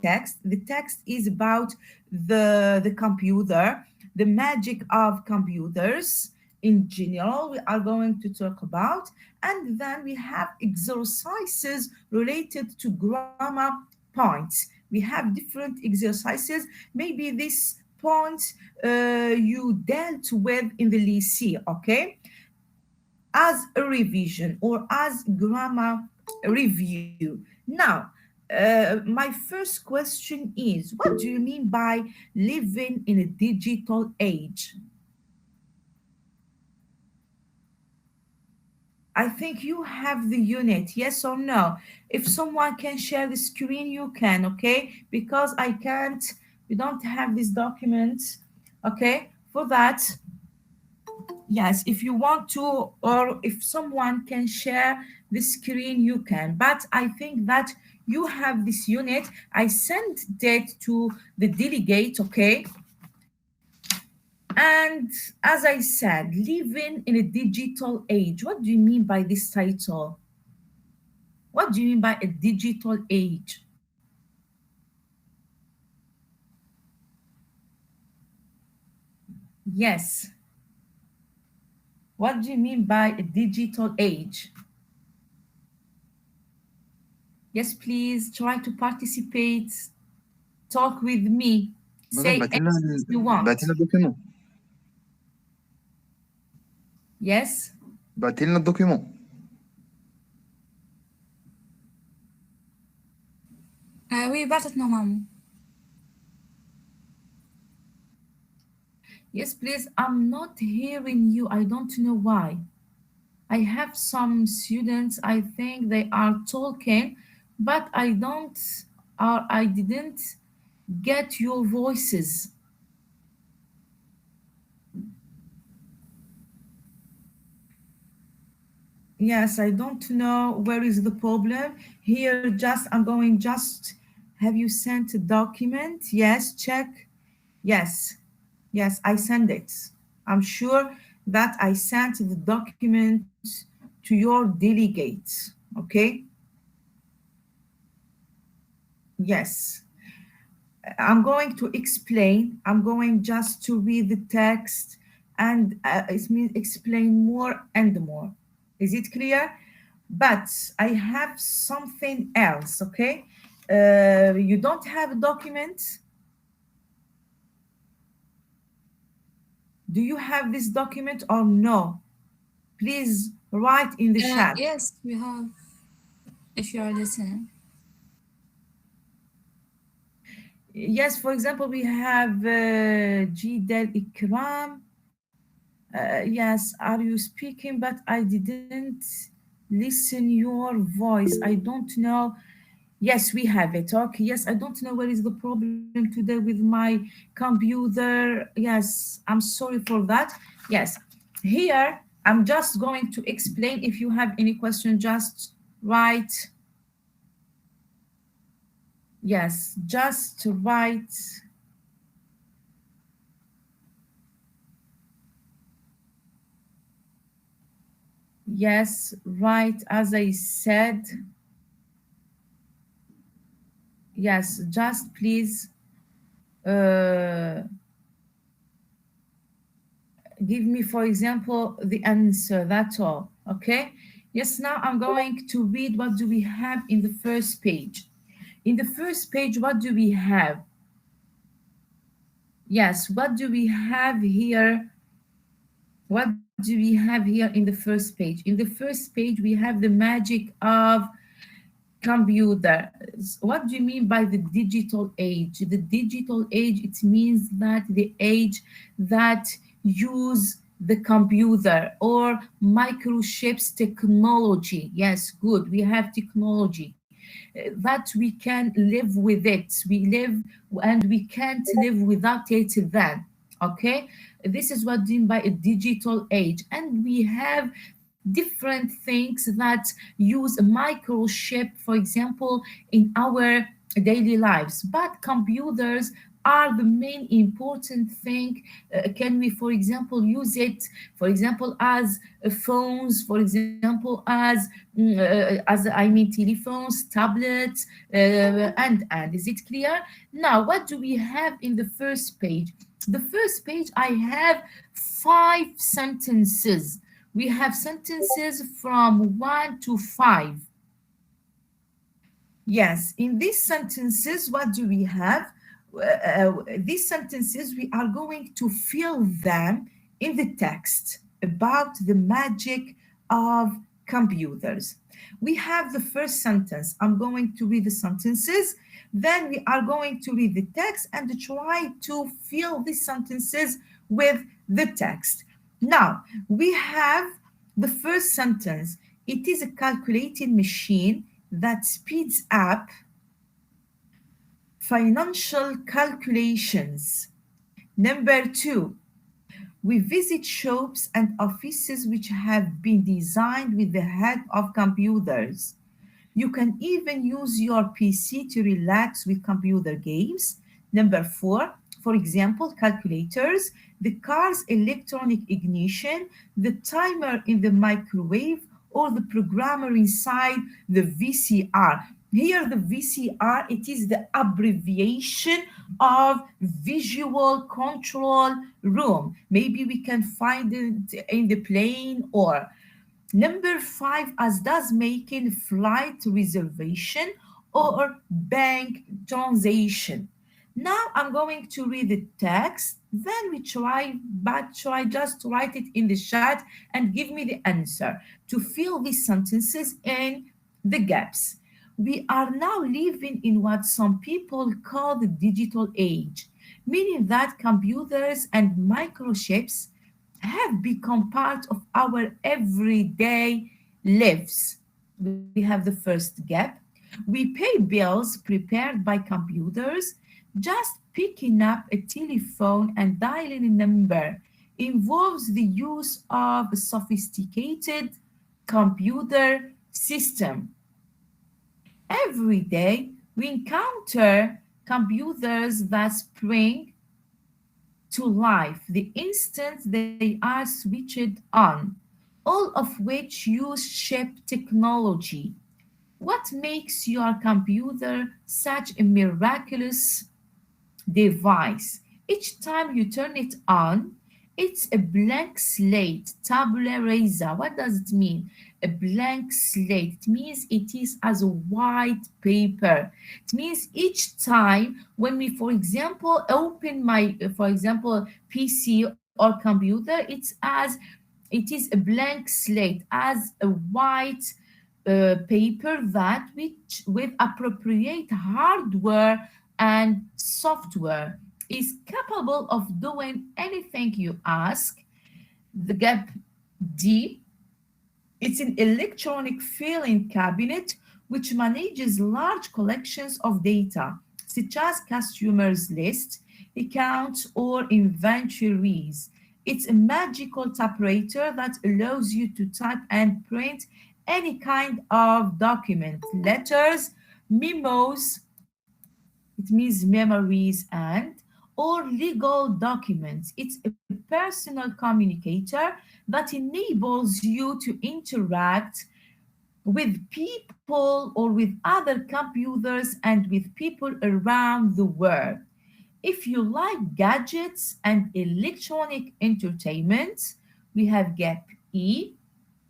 text. The text is about the computer, the magic of computers in general, we are going to talk about. And then we have exercises related to grammar points. We have different exercises. Maybe this point you dealt with in the lycée, okay? As a revision or as grammar review. Now, my first question is, what do you mean by living in a digital age? I think you have the unit, yes or no? If someone can share the screen, you can, okay? Because I can't, we don't have this document, okay? For that, yes, if you want to, or if someone can share the screen, you can. But I think that you have this unit. I sent it to the delegate, okay? And as I said, living in a digital age. What do you mean by this title? What do you mean by a digital age? Yes. What do you mean by a digital age? Yes, please try to participate. Talk with me. مدام Say anything you بعتي want. لنا الدوكيمون. Yes. بعتي لنا الدوكيمون. Oui, بعتت normalement. Yes, please. I'm not hearing you. I don't know why. I have some students, I think they are talking, but I don't, or I didn't get your voices. Yes, I don't know where is the problem. Here, just, I'm going just, have you sent a document? Yes, check. Yes, yes, I sent it. I'm sure that I sent the document to your delegate. Okay? Yes. I'm going to explain. I'm going just to read the text and it means explain more and more. Is it clear? But I have something else, okay? You don't have a document? Do you have this document or no? Please write in the chat. Yes, we have, if you are listening. Yes, for example, we have Jidel Ikram. Yes, are you speaking? But I didn't listen your voice. I don't know. Yes, we have it. Okay. Yes, I don't know what is the problem today with my computer. Yes, I'm sorry for that. Yes, here I'm just going to explain. If you have any question, just write. Yes, just write. Yes, right, as I said. Yes, just please uh, give me, for example, the answer. That's all. Okay. Yes, now I'm going to read what do we have in the first page. In the first page, what do we have? Yes, what do we have here? What do we have here in the first page? In the first page, we have the magic of computers. What do you mean by the digital age? The digital age, it means that the age that use the computer or microchips technology. Yes, good. We have technology that we can live with it. We live and we can't live without it then. Okay, this is what I mean by a digital age, and we have different things that use a microchip, for example, in our daily lives. But computers are the main important thing? Can we, for example, use it, for example, as phones, for example, as I mean telephones, tablets, and is it clear? Now, what do we have in the first page? The first page, I have 5 sentences. We have sentences from 1 to 5. Yes, in these sentences, what do we have? These sentences, we are going to fill them in the text about the magic of computers. We have the first sentence. I'm going to read the sentences, then we are going to read the text and try to fill these sentences with the text. Now, we have the first sentence. It is a calculating machine that speeds up financial calculations. Number 2, we visit shops and offices which have been designed with the help of computers. You can even use your PC to relax with computer games. Number 4, for example, calculators, the car's electronic ignition, the timer in the microwave, or the programmer inside the VCR. Here, the VCR, it is the abbreviation of visual control room. Maybe we can find it in the plane or number 5, as does making flight reservation or bank transaction. Now I'm going to read the text, then we try, but try just to write it in the chat and give me the answer to fill these sentences in the gaps. We are now living in what some people call the digital age, meaning that computers and microchips have become part of our everyday lives. We have the first gap. We pay bills prepared by computers. Just picking up a telephone and dialing a number involves the use of a sophisticated computer system. Every day, we encounter computers that spring to life the instant they are switched on, all of which use chip technology. What makes your computer such a miraculous device? Each time you turn it on, it's a blank slate, tabula rasa. What does it mean? A blank slate. It means it is as a white paper. It means each time when we, for example, open my, for example, PC or computer, it is a blank slate, as a white paper that which with appropriate hardware and software is capable of doing anything you ask. The gap D, it's an electronic filing cabinet which manages large collections of data, such as customers' lists, accounts, or inventories. It's a magical typewriter that allows you to type and print any kind of document, letters, memos, it means memories and or legal documents. It's a personal communicator that enables you to interact with people or with other computers and with people around the world. If you like gadgets and electronic entertainment, we have Gap E.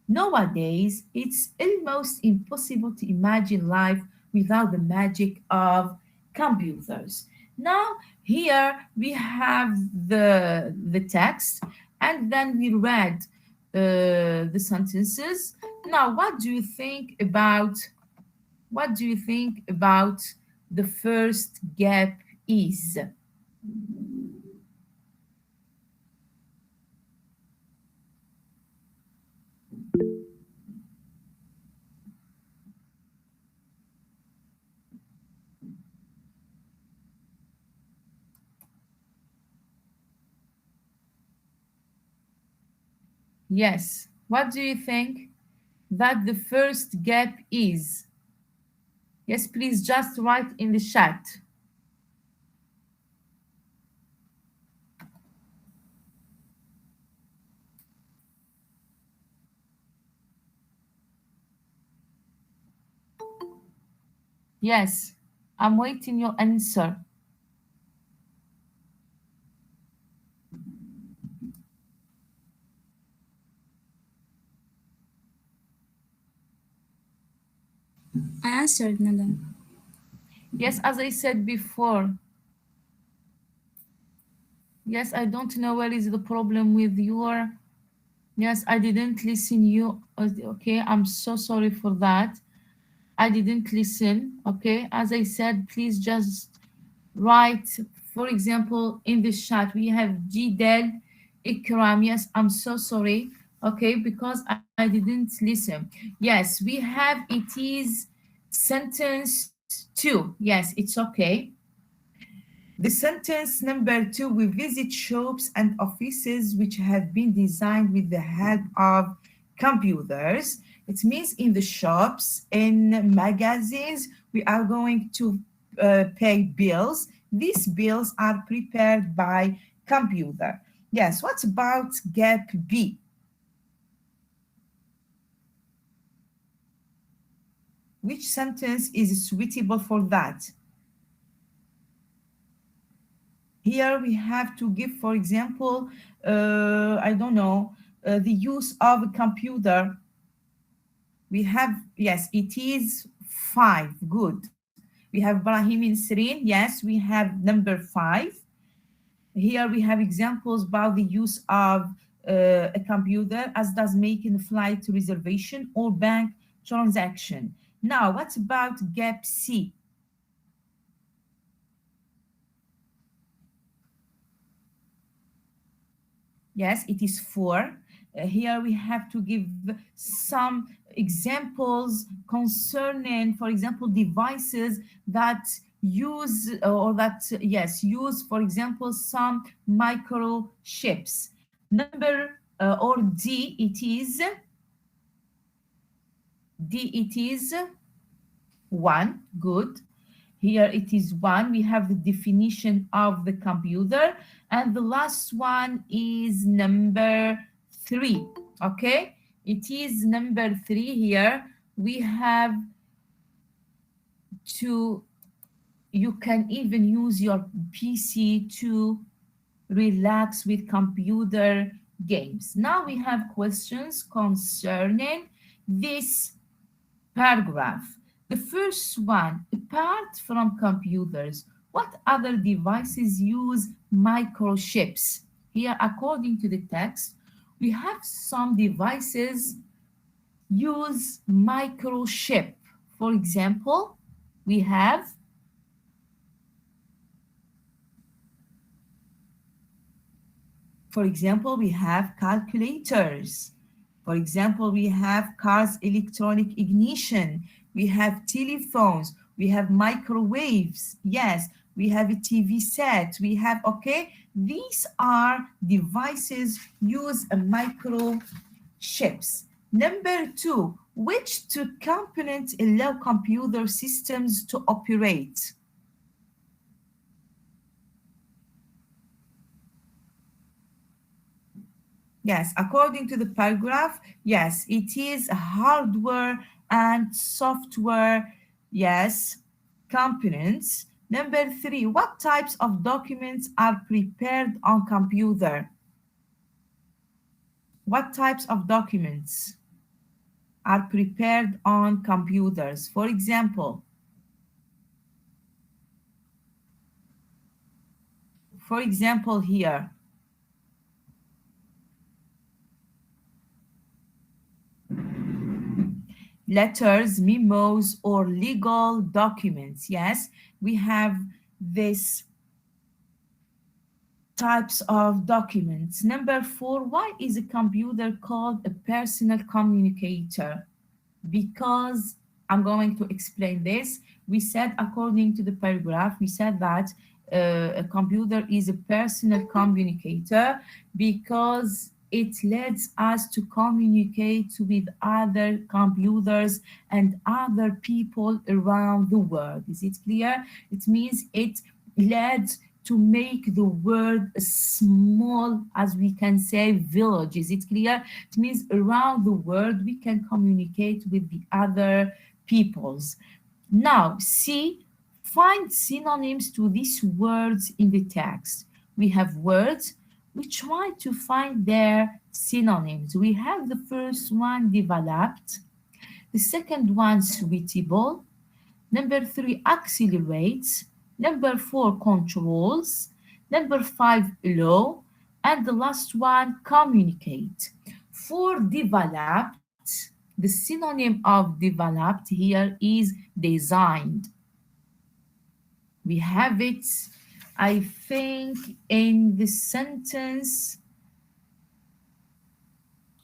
Nowadays, it's almost impossible to imagine life without the magic of computers. Now, here we have the text, and then we read the sentences. Now, what do you think about the first gap is? Yes, what do you think that the first gap is? Yes, please just write in the chat. Yes, I'm waiting your answer. I answered, madam. Yes, as I said before. Yes, I don't know where is the problem with your. Yes, I didn't listen you. Okay, I'm so sorry for that. I didn't listen. Okay, as I said, please just write. For example, in this chat we have Jidel Ikram. Yes, I'm so sorry. Okay, because I didn't listen. Yes, we have. It is sentence two. Yes, it's okay. The sentence number two, we visit shops and offices which have been designed with the help of computers. It means in the shops, in magazines, we are going to pay bills. These bills are prepared by computer. Yes, what about gap B? Which sentence is suitable for that? Here we have to give, for example, I don't know, the use of a computer. We have, yes, it is five. Good. We have Brahim in Sirin. Yes, we have number five. Here we have examples about the use of a computer, as does making a flight reservation or bank transaction. Now, what about gap C? Yes, it is four. Here we have to give some examples concerning, for example, devices that use or that, yes, use, for example, some microchips. Number or D, it is one. Good. Here it is one. We have the definition of the computer. And the last one is number three. Okay. It is number three here. We have to, you can even use your PC to relax with computer games. Now we have questions concerning this paragraph. The first one, apart from computers, what other devices use microchips? Here, according to the text, we have some devices use microchip. For example, we have, we have calculators. For example, we have cars' electronic ignition. We have telephones. We have microwaves. Yes, we have a TV set. We have, okay, these are devices use a microchips. Number two, which two components allow computer systems to operate? Yes, according to the paragraph, yes, it is hardware and software, yes, components. Number three, what types of documents are prepared on computer? What types of documents are prepared on computers? For example here, letters, memos, or legal documents. Yes, we have this types of documents. Number four, why is a computer called a personal communicator? Because I'm going to explain this. We said, according to the paragraph, we said that a computer is a personal communicator because it lets us to communicate with other computers and other people around the world. Is it clear? It means it led to make the world small, as we can say, village. Is it clear? It means around the world we can communicate with the other peoples. Now, C, find synonyms to these words in the text. We have words, we try to find their synonyms. We have the first one, developed, the second one, suitable, number three, accelerates, number four, controls, number five, allow, and the last one, communicate. For developed, the synonym of developed here is designed. We have it, I think, in the sentence.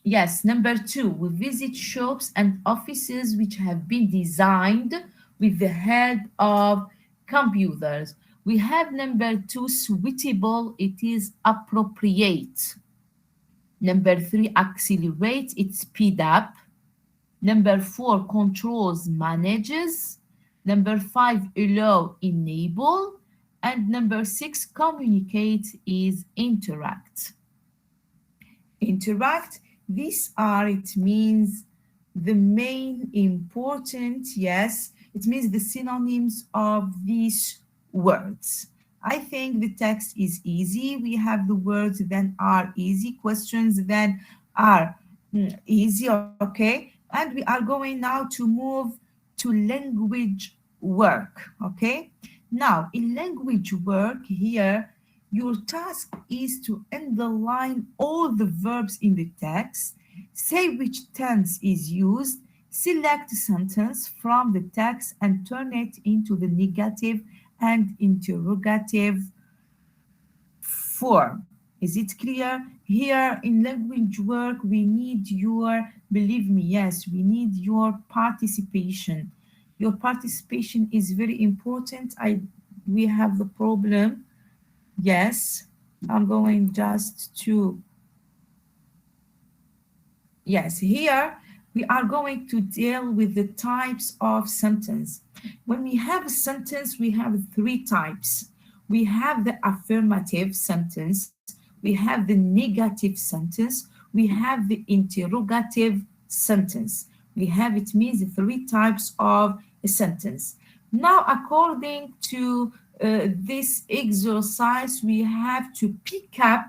Yes, number two, we visit shops and offices which have been designed with the help of computers. We have number two, suitable, it is appropriate. Number three, accelerate, it speed up. Number four, controls, manages. Number five, allow, enable. And number six, communicate is interact. Interact, these are, it means the main important, yes, it means the synonyms of these words. I think the text is easy. We have the words that are easy, questions that are easy, okay? And we are going now to move to language work, okay? Now, in language work here, your task is to underline all the verbs in the text, say which tense is used, select a sentence from the text and turn it into the negative and interrogative form. Is it clear? Here in language work, we need your, believe me, yes, we need your participation. Your participation is very important. We have the problem. Yes, I'm going just to, yes, here we are going to deal with the types of sentence. When we have a sentence, we have three types. We have the affirmative sentence, we have the negative sentence, we have the interrogative sentence. We have, it means, three types of a sentence. Now, according to this exercise, we have to pick up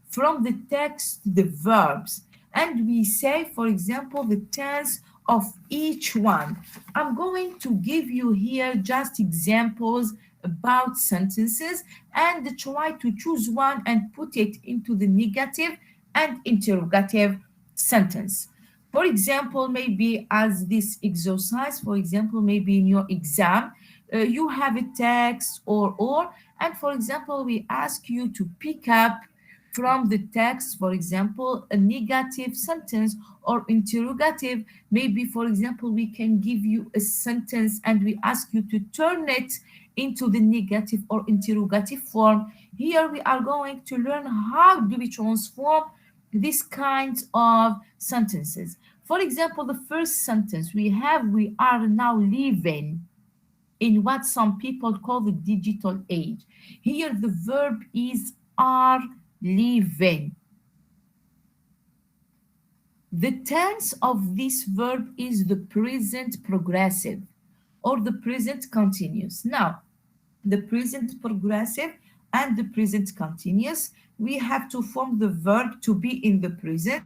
from the text the verbs, and we say, for example, the tense of each one. I'm going to give you here just examples about sentences and try to choose one and put it into the negative and interrogative sentence. For example, maybe as this exercise, for example, maybe in your exam, you have a text or, and for example, we ask you to pick up from the text, for example, a negative sentence or interrogative. Maybe, for example, we can give you a sentence and we ask you to turn it into the negative or interrogative form. Here we are going to learn how do we transform these kinds of sentences. For example, the first sentence we have, we are now living in what some people call the digital age. Here the verb is are living. The tense of this verb is the present progressive or the present continuous. Now, the present progressive and the present continuous, we have to form the verb to be in the present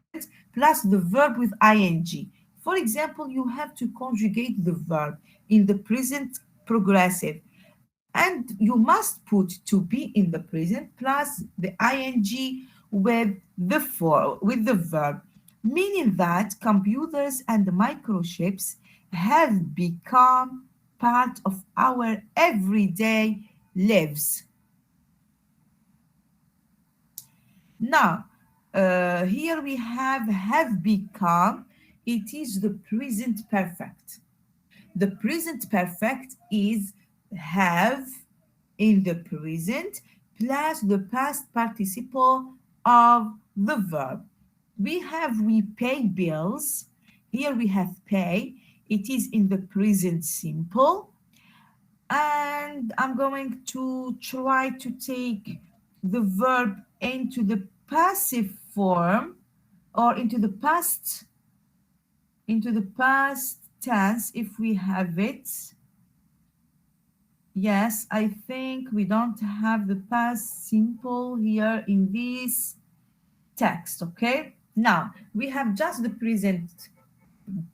plus the verb with ing. For example, you have to conjugate the verb in the present progressive and you must put to be in the present plus the ing with the verb, meaning that computers and microchips have become part of our everyday lives. Now, here we have become, it is the present perfect. The present perfect is have in the present plus the past participle of the verb. We pay bills. Here we have pay. It is in the present simple. And I'm going to try to take the verb into the passive form or into the past tense if we have it. Yes, I think we don't have the past simple here in this text, okay? Now, we have just the present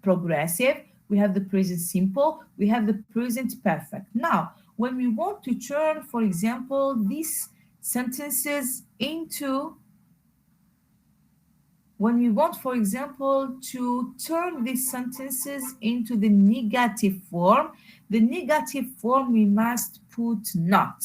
progressive, we have the present simple, we have the present perfect. Now, when we want to turn, for example, these sentences into, when we want, for example, to turn these sentences into the negative form, the negative form we must put not.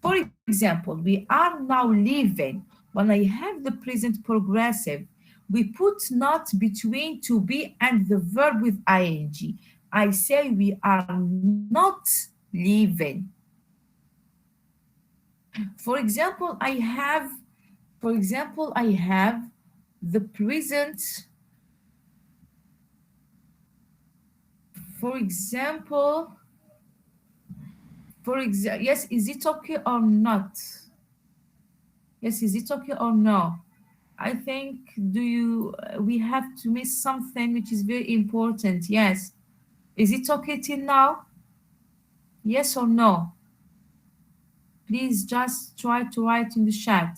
For example, we are now living. When I have the present progressive, we put not between to be and the verb with ing. I say we are not living. For example, I have the present, for example, yes, is it okay or not? Yes, is it okay or no? I think we have to miss something which is very important. Yes. Is it okay till now? Yes or no? Please just try to write in the chat.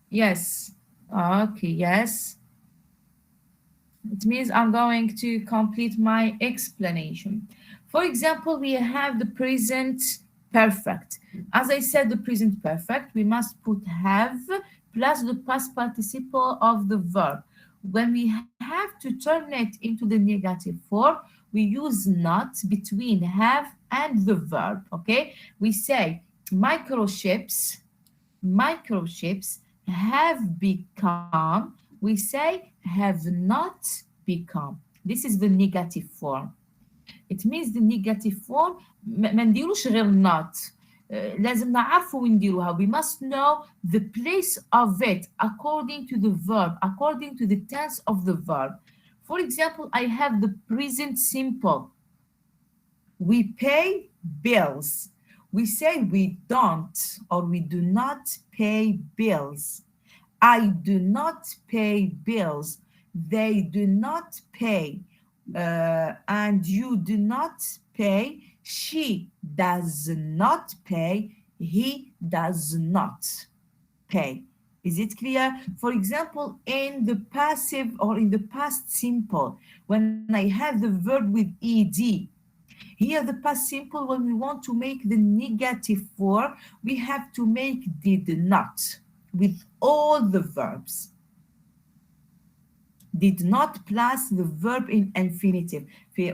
Yes. Okay, yes. It means I'm going to complete my explanation. For example, we have the present perfect. As I said, the present perfect, we must put have plus the past participle of the verb. When we have to turn it into the negative form, we use not between have and the verb. Okay, we say microchips, microchips have become, we say have not become. This is the negative form. It means the negative form ما نديروش غير not. لازم نعرفوا وين نديروها. We must know the place of it according to the verb, according to the tense of the verb. For example, I have the present simple. We pay bills. We say we don't or we do not pay bills. I do not pay bills. They do not pay. And you do not pay. She does not pay. He does not pay. Is it clear? For example, in the passive or in the past simple, when I have the verb with ed, here, the past simple, when we want to make the negative form, we have to make did not with all the verbs. Did not plus the verb in infinitive.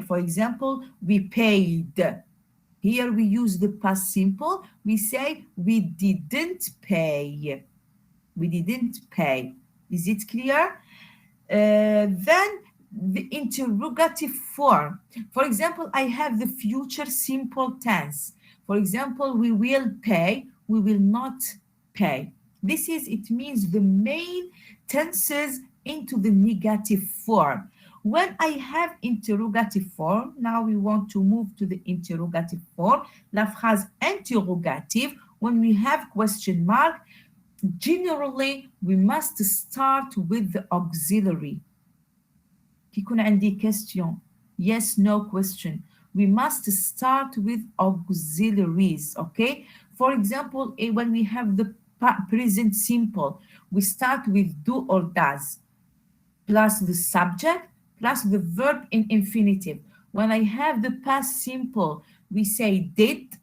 For example, we paid. Here we use the past simple. We say we didn't pay. We didn't pay. Is it clear? Then the interrogative form. For example, I have the future simple tense. For example, we will pay, we will not pay. This is, it means the main tenses into the negative form. When I have interrogative form, now we want to move to the interrogative form. La phrase interrogative, when we have question mark, generally we must start with the auxiliary. كي يكون عندي question, yes, no question, we must start with auxiliaries, okay? For example, when we have the present simple, we start with do or does, plus the subject, plus the verb in infinitive. When I have the past simple, we say did,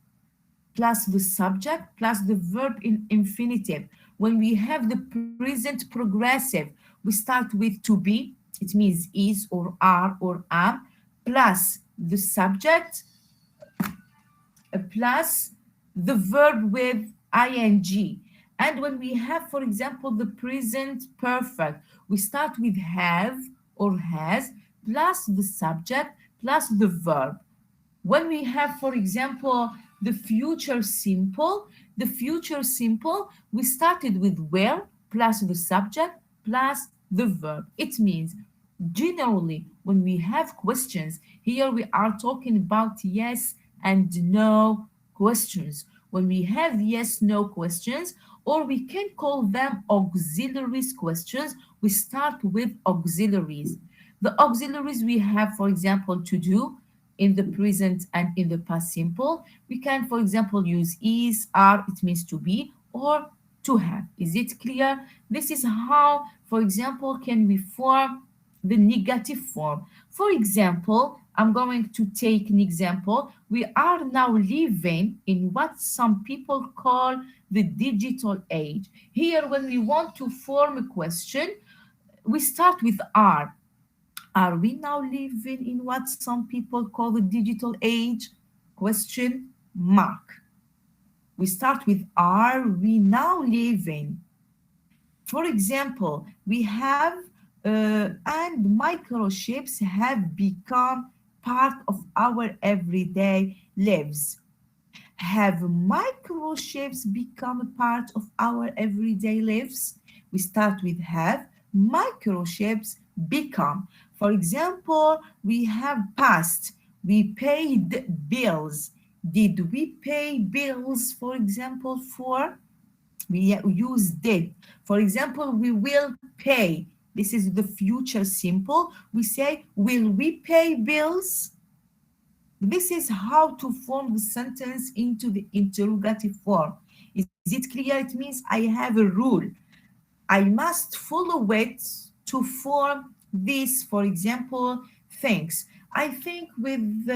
plus the subject, plus the verb in infinitive. When we have the present progressive, we start with to be, it means is or are or am, plus the subject, plus the verb with ing. And when we have, for example, the present perfect, we start with have or has, plus the subject, plus the verb. When we have, for example, the future simple, we started with will plus the subject plus the verb. It means generally when we have questions, here we are talking about yes and no questions. When we have yes, no questions, or we can call them auxiliaries questions, we start with auxiliaries. The auxiliaries we have, for example, to do in the present and in the past simple. We can, for example, use is, are, it means to be, or to have. Is it clear? This is how, for example, can we form the negative form. For example, I'm going to take an example. We are now living in what some people call the digital age. Here, when we want to form a question, we start with are. Are we now living in what some people call the digital age? Question mark. We start with are we now living? For example, we have and microchips have become part of our everyday lives. Have microchips become a part of our everyday lives? We start with have, microchips become. For example, we have past, we paid bills. Did we pay bills, for example, for? We use did. For example, we will pay. This is the future simple. We say, will we pay bills? This is how to form the sentence into the interrogative form. Is it clear? It means I have a rule. I must follow it to form this, for example, things. I think with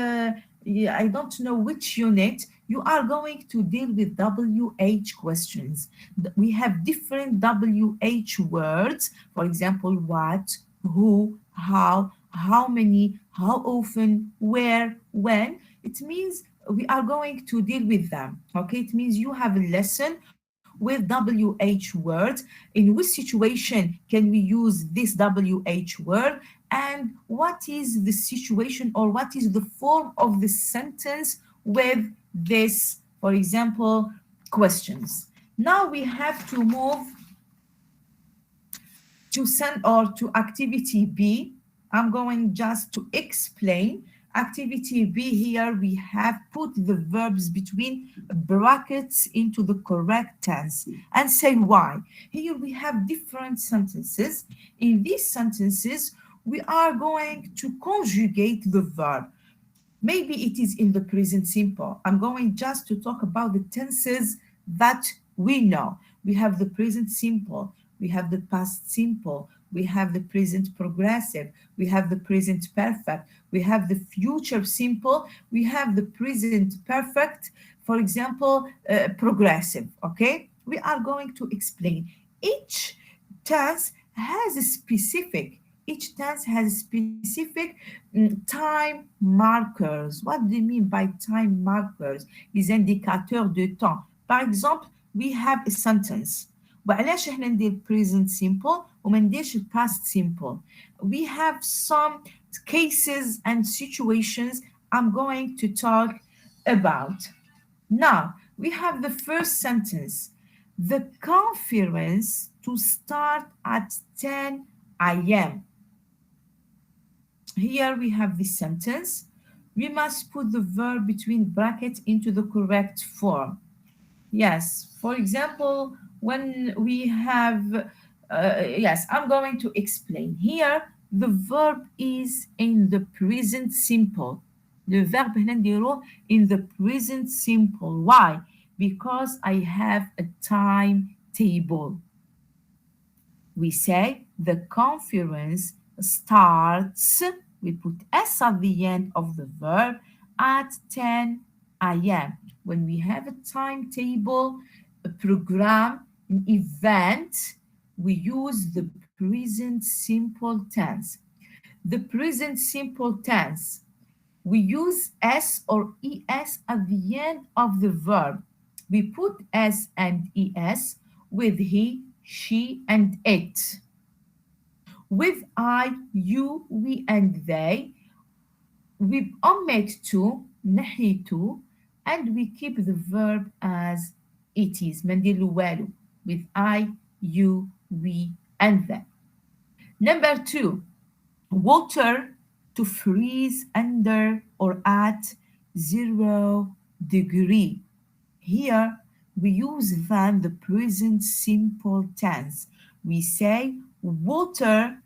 yeah, I don't know which unit you are going to deal with WH questions. We have different WH words, for example, what, who, how many, how often, where, when. It means we are going to deal with them. Okay, it means you have a lesson with WH words. In which situation can we use this WH word? And what is the situation or what is the form of the sentence with this, for example, questions? Now we have to move to send or to activity B. I'm going just to explain. Activity B here, we have put the verbs between brackets into the correct tense and say why. Here we have different sentences. In these sentences, we are going to conjugate the verb. Maybe it is in the present simple. I'm going just to talk about the tenses that we know. We have the present simple, we have the past simple, we have the present progressive, we have the present perfect, we have the future simple, we have the present perfect, for example, progressive. Okay? We are going to explain. Each tense has a specific each tense has specific time markers. What do you mean by time markers? Les indicateurs de temps. Par exemple, we have a sentence. وعلاش احنا ندير present simple وما نديرش past simple? We have some cases and situations I'm going to talk about. Now, we have the first sentence. The conference to start at 10 a.m. Here we have this sentence. We must put the verb between brackets into the correct form. Yes, for example, when we have, yes, I'm going to explain. Here, the verb is in the present simple. Le verbe هنا نديروه in the present simple. Why? Because I have a timetable. We say the conference starts, we put S at the end of the verb, at 10 a.m. When we have a timetable, a program, an event, we use the present simple tense. The present simple tense, we use S or ES at the end of the verb. We put S and ES with he, she, and it. With I, you, we, and they, we omit to, نحي to, and we keep the verb as it is. ما نديرلو والو. With I, you, we, and them. Number 2, water to freeze under or at 0 degree. Here we use the present simple tense. We say water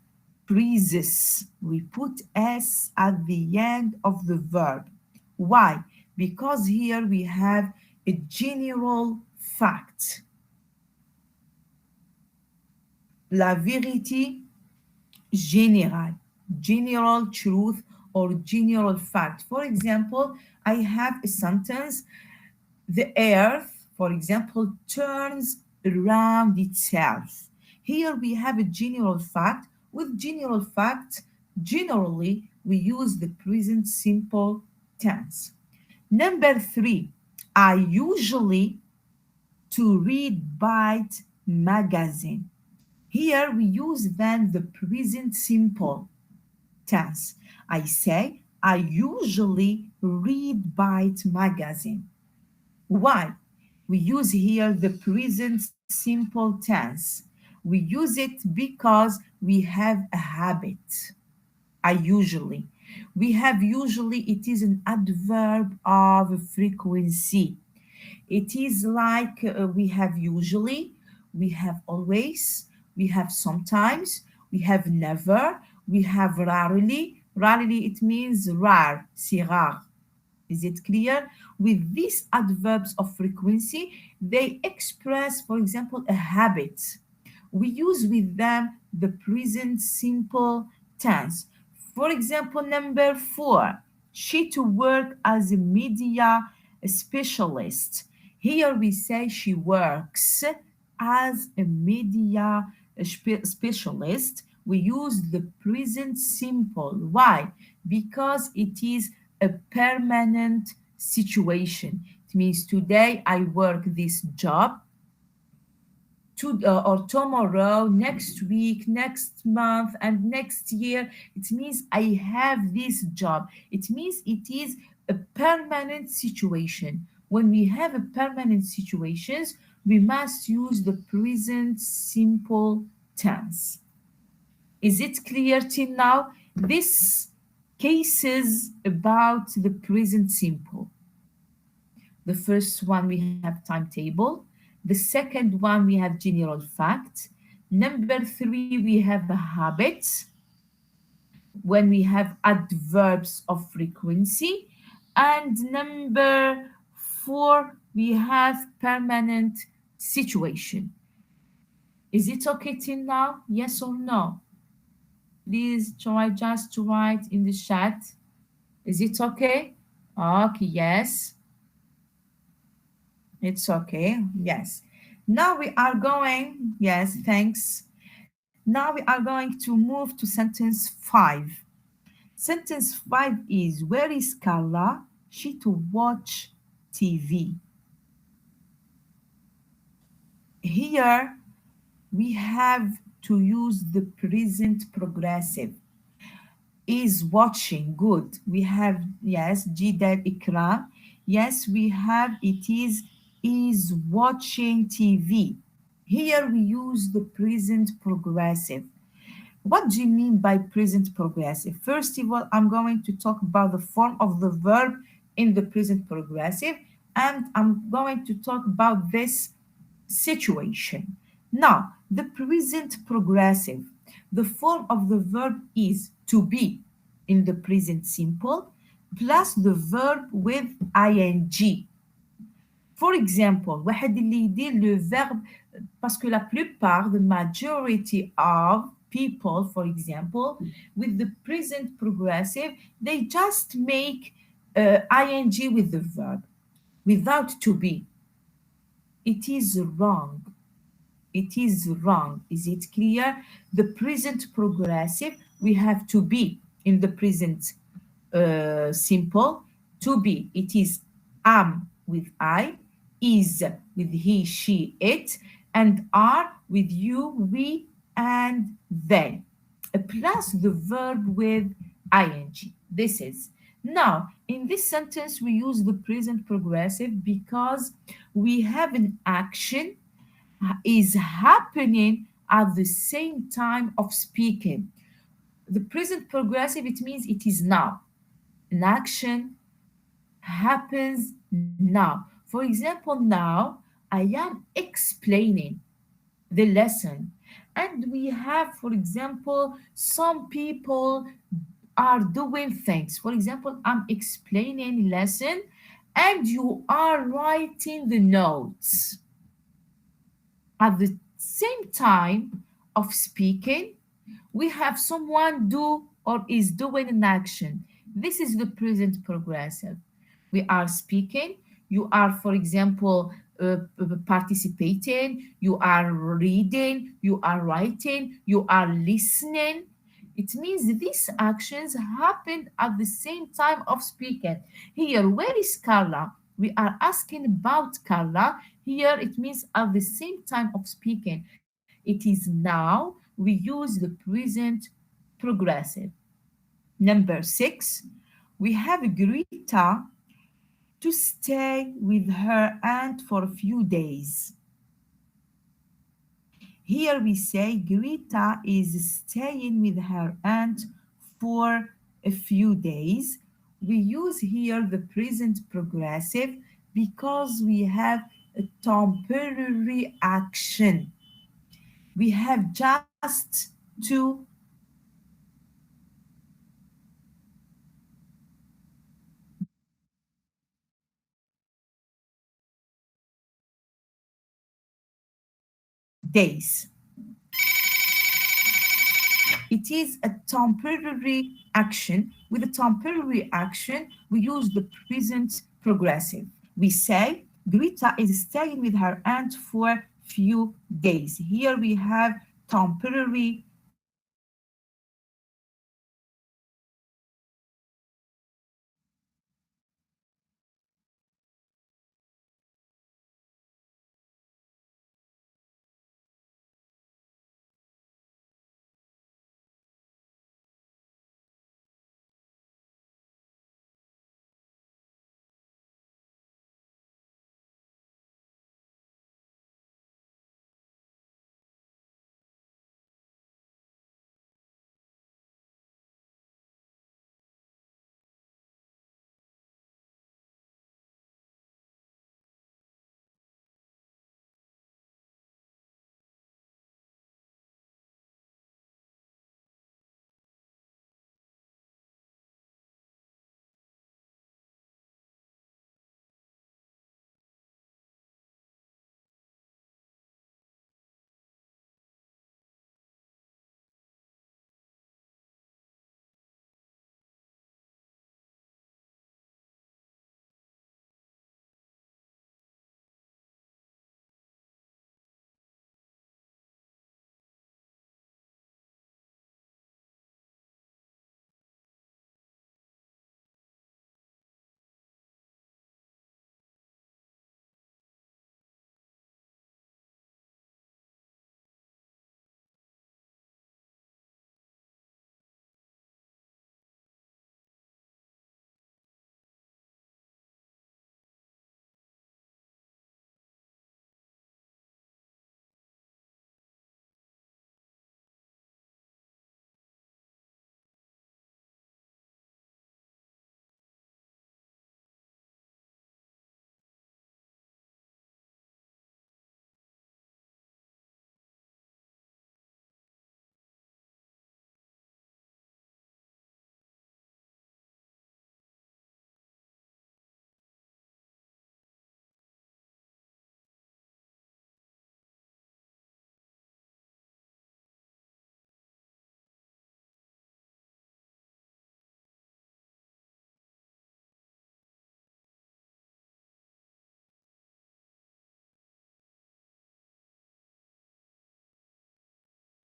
phrases. We put s at the end of the verb. Why? Because here we have a general fact. La vérité générale, general truth or general fact. For example, I have a sentence: the earth, for example, turns around itself. Here we have a general fact. With general fact, generally we use the present simple tense. Number three, I usually to read Byte magazine. Here we use then the present simple tense. I say, I usually read Byte magazine. Why? We use here the present simple tense. We use it because we have a habit. I usually. We have usually, it is an adverb of frequency. It is like we have usually, we have always, we have sometimes, we have never, we have rarely. Rarely, it means rare, c'est rare. Is it clear? With these adverbs of frequency, they express, for example, a habit. We use with them the present simple tense. For example, number four, she to work as a media specialist. Here we say she works as a media specialist. We use the present simple. Why? Because it is a permanent situation. It means today I work this job, or tomorrow, next week, next month, and next year. It means I have this job. It means it is a permanent situation. When we have a permanent situations, we must use the present simple tense. Is it clear till now? This cases about the present simple. The first one we have timetable. The second one we have general fact. Number three we have a habit. When we have adverbs of frequency. And number four we have permanent situation. Is it okay till now? Yes or no? Please try just to write in the chat. Is it okay? Okay, yes. It's okay. Yes. Now we are going, yes, thanks. Now we are going to move to sentence five. Sentence five is, where is Carla? She to watch TV. Here we have to use the present progressive. Is watching, good. We have, yes, Jidal Ikram. Yes, we have, it is watching TV. Here we use the present progressive. What do you mean by present progressive? First of all, I'm going to talk about the form of the verb in the present progressive, and I'm going to talk about this situation. Now, the present progressive, the form of the verb is to be in the present simple plus the verb with ing. For example, واحد اللي يدير le verbe parce que la plupart, the majority of people, for example, with the present progressive, they just make ing with the verb without to be. It is wrong. It is wrong. Is it clear? The present progressive, we have to be in the present simple. To be, it is am with I, is with he, she, it, and are with you, we, and they. Plus the verb with ing. This is. Now, in this sentence, we use the present progressive because we have an action is happening at the same time of speaking. The present progressive, it means it is now. An action happens now. For example, now I am explaining the lesson, And we have, for example, some people are doing things. For example, I'm explaining lesson and you are writing the notes at the same time of speaking. We have someone do or is doing an action. This is the present progressive. We are speaking. You are, for example, participating. You are reading. You are writing. You are listening. It means these actions happen at the same time of speaking. Here, where is Carla? We are asking about Carla. Here, it means at the same time of speaking. It is now we use the present progressive. Number six, we have Greta to stay with her aunt for a few days. Here we say Greta is staying with her aunt for a few days. We use here the present progressive because we have a temporary action. We have just to days. It is a temporary action. With a temporary action, we use the present progressive. We say Greta is staying with her aunt for few days. Here we have temporary